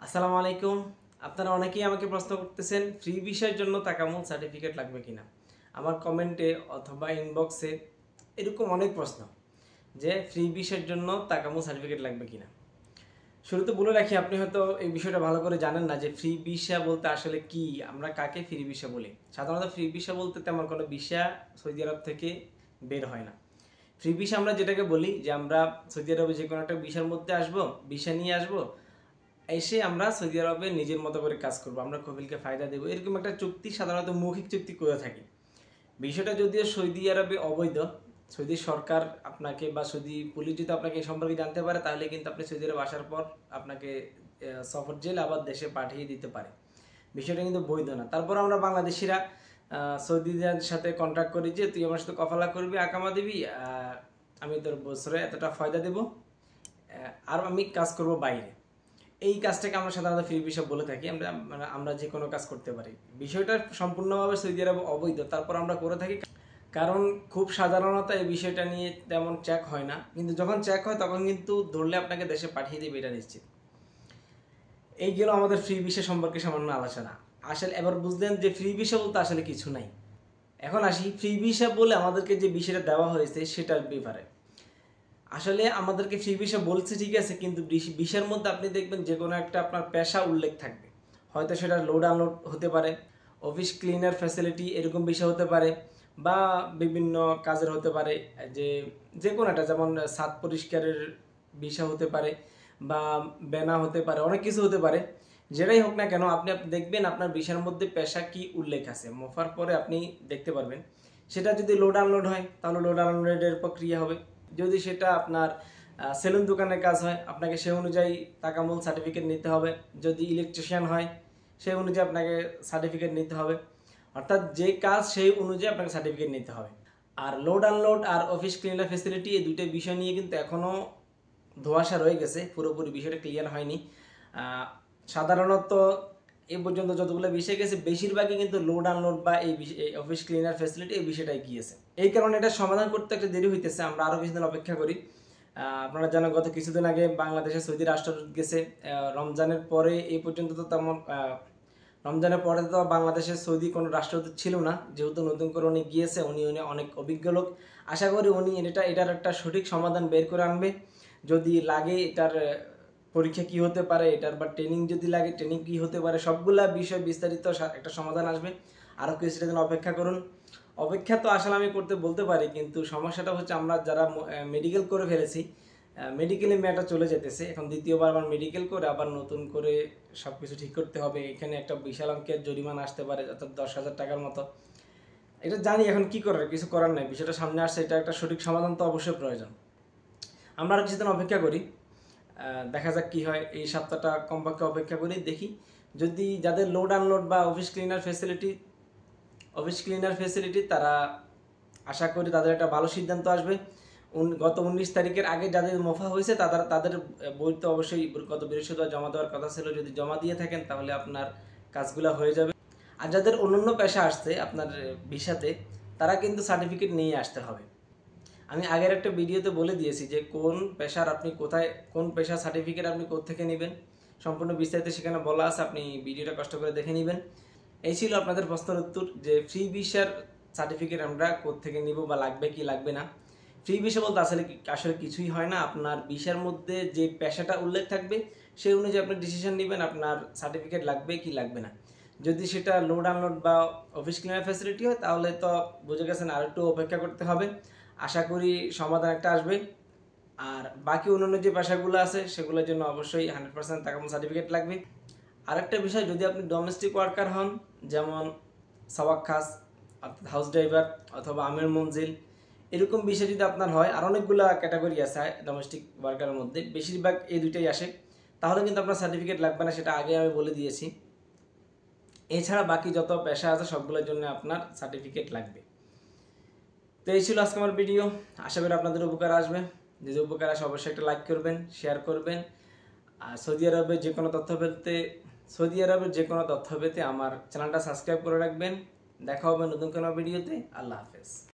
আসসালামু আলাইকুম। আপনারা অনেকেই আমাকে প্রশ্ন করতেছেন ফ্রি ভিসার জন্য তাকামুল সার্টিফিকেট লাগবে কিনা। আমার কমেন্টে অথবা ইনবক্সে এরকম অনেক প্রশ্ন যে ফ্রি ভিসার জন্য তাকামুল সার্টিফিকেট লাগবে কিনা। শুরুতে বলে রাখি, আপনি হয়তো এই বিষয়টা ভালো করে জানেন না যে ফ্রি ভিসা বলতে আসলে কি, আমরা কাকে ফ্রি ভিসা বলি। সাধারণত ফ্রি ভিসা বলতে তেমন কোনো ভিসা সৌদি আরব থেকে বের হয় না। ফ্রি ভিসা আমরা যেটাকে বলি যে আমরা সৌদি আরবে যে কোনো একটা ভিসার মধ্যে আসবো, ভিসা নিয়ে আসবো, এসে আমরা সৌদি আরবে নিজের মতো করে কাজ করব, আমরা কফিলকে ফায়দা দেবো, এরকম একটা চুক্তি সাধারণত মৌখিক চুক্তি করে থাকি। বিষয়টা যদিও সৌদি আরবে অবৈধ, সৌদি সরকার আপনাকে বা সৌদি পুলিশ যদি আপনাকে এই সম্পর্কে জানতে পারে তাহলে কিন্তু আপনি সৌদি আরব আসার পর আপনাকে সফর জেলে আবার দেশে পাঠিয়ে দিতে পারে। বিষয়টা কিন্তু বৈধ না। তারপর আমরা বাংলাদেশিরা সৌদিদের সাথে কন্ট্রাক্ট করি যে তুই আমার সাথে কফালা করবি, আকামা দিবি, আমি তোর বছরে এতটা ফায়দা দেবো, আর আমি কাজ করব বাইরে। এই কাজটাকে আমরা সাধারণত ফ্রি ভিসা বলে থাকি। আমরা যে কোনো কাজ করতে পারি। বিষয়টা সম্পূর্ণভাবে সৌদি আরব অবৈধ, তারপর আমরা করে থাকি। কারণ খুব সাধারণত এই বিষয়টা নিয়ে তেমন চেক হয় না, কিন্তু যখন চেক হয় তখন কিন্তু ধরলে আপনাকে দেশে পাঠিয়ে দেবে, এটা নিশ্চিত। এই গেল আমাদের ফ্রি ভিসা সম্পর্কে সামান্য আলোচনা। আসলে এবার বুঝলেন যে ফ্রি ভিসা বলতে আসলে কিছু নাই। এখন আসি ফ্রি ভিসা বলে আমাদেরকে যে বিষয়টা দেওয়া হয়েছে সেটার ব্যাপারে। আসলে আমাদেরকে ফ্রি ভিসা বলছে ঠিক আছে, কিন্তু ভিসার মধ্যে আপনি দেখবেন যে কোনো একটা আপনার পেশা উল্লেখ থাকবে। হয়তো সেটা লোড আনলোড হতে পারে, অফিস ক্লিনার ফ্যাসিলিটি এরকম বিষয় হতে পারে, বা বিভিন্ন কাজের হতে পারে, যে যে কোনো একটা, যেমন ছাদ পরিষ্কারের বিষয় হতে পারে, বা বেনা হতে পারে, অনেক কিছু হতে পারে। যেটাই হোক না কেন আপনি দেখবেন আপনার ভিসার মধ্যে পেশা কি উল্লেখ আছে, মোফার পরে আপনি দেখতে পারবেন। সেটা যদি লোড আনলোড হয় তাহলে লোড আনলোডের প্রক্রিয়া হবে। যদি সেটা আপনার সেলুন দোকানের কাজ হয় আপনাকে সে অনুযায়ী তাকামুল সার্টিফিকেট নিতে হবে। যদি ইলেকট্রিশিয়ান হয় সেই অনুযায়ী আপনাকে সার্টিফিকেট নিতে হবে। অর্থাৎ যে কাজ সেই অনুযায়ী আপনাকে সার্টিফিকেট নিতে হবে। আর লোড আনলোড আর অফিস ক্লিনার ফেসিলিটি এই দুইটা বিষয় নিয়ে কিন্তু এখনও ধোঁয়াশা রয়ে গেছে, পুরোপুরি বিষয়টা ক্লিয়ার হয়নি। সাধারণত এ পর্যন্ত যতগুলো বিষয় গেছে বেশিরভাগই কিন্তু লোড আনলোড বা এই অফিস ক্লিনার ফেসিলিটি এই বিষয়টাই গিয়েছে। এই কারণে এটা সমাধান করতে একটা দেরি হইতেছে, আমরা আরও কিছুদিন অপেক্ষা করি। আপনারা জানেন গত কিছুদিন আগে বাংলাদেশে সৌদি রাষ্ট্রদূত গেছে। রমজানের পরে এই পর্যন্ত তো তেমন রমজানের পরে তো বাংলাদেশের সৌদি কোনো রাষ্ট্রদূত ছিল না, যেহেতু নতুন করে উনি গিয়েছে, উনি অনেক অভিজ্ঞ লোক। আশা করি উনি এটার একটা সঠিক সমাধান বের করে আনবে। যদি লাগে এটার পরীক্ষা কি হতে পারে, এটার বা ট্রেনিং যদি লাগে ট্রেনিং কি হতে পারে, সবগুলা বিষয় বিস্তারিত একটা সমাধান আসবে। আরও কিছুটা দিন অপেক্ষা করুন। অপেক্ষা তো আসলে আমি করতে বলতে পারি, কিন্তু সমস্যাটা হচ্ছে আমরা যারা মেডিকেল করে ফেলেছি, মেডিকেলে মেয়েটা চলে যেতেছে, এখন দ্বিতীয়বার আবার মেডিকেল করে আবার নতুন করে সব কিছু ঠিক করতে হবে। এখানে একটা বিশাল অঙ্কের জরিমানা আসতে পারে, অর্থাৎ 10,000 টাকার মতো। এটা জানি, এখন কি করার, কিছু করার নাই। বিষয়টা সামনে আসছে, এটা একটা সঠিক সমাধান তো অবশ্যই প্রয়োজন। আমরা আর কিছুদিন অপেক্ষা করি, দেখা যাক কি হয়। এই সপ্তাহটা কমপক্ষে অপেক্ষা করি, দেখি। যদি যাদের লোড আনলোড বা অফিস ক্লিনার ফেসিলিটি তারা, আশা করি তাদের একটা ভালো সিদ্ধান্ত আসবে। গত 19 তারিখের আগে যাদের মোফা হয়েছে তাদের বই তো অবশ্যই গত বৃহস্পতিবার জমা দেওয়ার কথা ছিল। যদি জমা দিয়ে থাকেন তাহলে আপনার কাজগুলো হয়ে যাবে। আর যাদের অন্যান্য পেশা আসছে আপনার ভিসাতে, তারা কিন্তু সার্টিফিকেট নিয়ে আসতে হবে। আমি আগের একটা ভিডিওতে বলে দিয়েছি যে কোন পেশার আপনি কোথায়, কোন পেশার সার্টিফিকেট আপনি কোত্থেকে নেবেন, সম্পূর্ণ বিস্তারিত সেখানে বলা আছে, আপনি ভিডিওটা কষ্ট করে দেখে নেবেন। এই ছিল আপনাদের প্রশ্নের উত্তর যে ফ্রি ভিসার সার্টিফিকেট আমরা কোত্থেকে নিব বা লাগবে কি লাগবে না। ফ্রি ভিসা বলতে আসলে কিছুই হয় না। আপনার ভিসার মধ্যে যে পেশাটা উল্লেখ থাকবে সেই অনুযায়ী আপনি ডিসিশন নেবেন আপনার সার্টিফিকেট লাগবে কি লাগবে না। যদি সেটা লোড আনলোড বা অফিস ক্লিনার ফ্যাসিলিটি হয় তাহলে তো বুঝে গেছেন, আর একটু অপেক্ষা করতে হবে। আশা করি সমাধান একটা আসবে। আর বাকি অন্যান্য যে পেশাগুলো আছে সেগুলোর জন্য অবশ্যই 100% তাকামুল সার্টিফিকেট লাগবে। আরেকটা বিষয়, যদি আপনি ডোমেস্টিক ওয়ার্কার হন, যেমন সাওয়াক খাস অর্থাৎ হাউস ড্রাইভার অথবা আমের মঞ্জিল, এরকম বিষয় যদি আপনার হয়, আর অনেকগুলো ক্যাটাগরি আছে ডোমেস্টিক ওয়ার্কারের মধ্যে, বেশিরভাগ এই দুইটাই আসে, তাহলে কিন্তু আপনার সার্টিফিকেট লাগবে না, সেটা আগে আমি বলে দিয়েছি। এছাড়া বাকি যত পেশা আছে সবগুলোর জন্য আপনার সার্টিফিকেট লাগবে। তো এই ছিল আজকে আমার ভিডিও। আশা করি আপনাদের উপকার আসবে। যদি উপকার আসে অবশ্যই একটা লাইক করবেন, শেয়ার করবেন। আর সৌদি আরবের যে কোনো তথ্য পেতে আমার চ্যানেলটা সাবস্ক্রাইব করে রাখবেন। দেখা হবে নতুন কোনো ভিডিওতে। আল্লাহ হাফেজ।